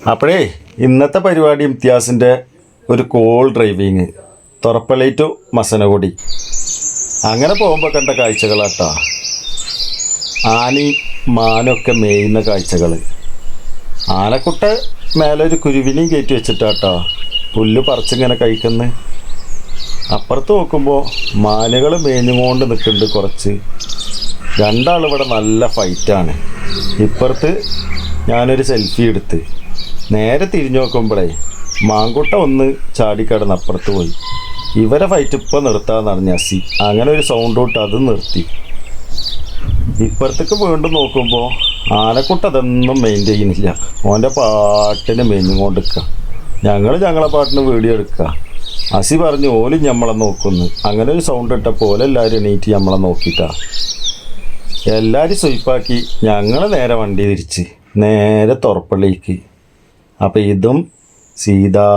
അപ്പോഴേ ഇന്നത്തെ പരിപാടി ഇംതിയാസിൻ്റെ ഒരു കോൾ ഡ്രൈവിങ് തൊറപ്പള്ളി ടു മസനഗുഡി. അങ്ങനെ പോകുമ്പോൾ കണ്ട കാഴ്ചകളാട്ടാ, ആനയും മാനൊക്കെ മേയുന്ന കാഴ്ചകൾ. ആനക്കുട്ട മേലെ ഒരു കുരുവിനെയും കയറ്റി വെച്ചിട്ടാട്ടാ പുല്ല് പറിച്ചിങ്ങനെ കഴിക്കുന്നു. അപ്പുറത്ത് നോക്കുമ്പോൾ മാനുകൾ മേഞ്ഞുകൊണ്ട് നിൽക്കുന്നുണ്ട് കുറച്ച്. രണ്ടാളിവിടെ നല്ല ഫൈറ്റാണ്. ഇപ്പുറത്ത് ഞാനൊരു സെൽഫി എടുത്ത് നേരെ തിരിഞ്ഞു നോക്കുമ്പോഴേ മാങ്കുട്ട ഒന്ന് ചാടിക്കടന്ന് അപ്പുറത്ത് പോയി. ഇവരെ ഫൈറ്റ് ഇപ്പം നിർത്താമെന്ന് പറഞ്ഞ അസി അങ്ങനെ ഒരു സൗണ്ട് തൊട്ട് അത് നിർത്തി. ഇപ്പുറത്തേക്ക് വീണ്ടും നോക്കുമ്പോൾ ആനക്കുട്ട അതൊന്നും മെയിൻറ്റെയിൻ ചെയ്യുന്നില്ല. ഓൻ്റെ പാട്ടിന് മേഞ്ഞുകൊണ്ടിരിക്കുക. ഞങ്ങളെ പാട്ടിന് വീഡിയോ എടുക്കുക. അസി പറഞ്ഞു ഓലും നമ്മളെ നോക്കുന്നു. അങ്ങനെ ഒരു സൗണ്ട് ഇട്ടപ്പോൾ ഓലെല്ലാവരും എണീറ്റ് നമ്മളെ നോക്കിയിട്ടാണ്. എല്ലാവരും സ്വൈപ്പാക്കി ഞങ്ങൾ നേരെ വണ്ടി തിരിച്ച് നേരെ തൊറപ്പള്ളിക്ക്. അപ്പോൾ ഇതും സീതാ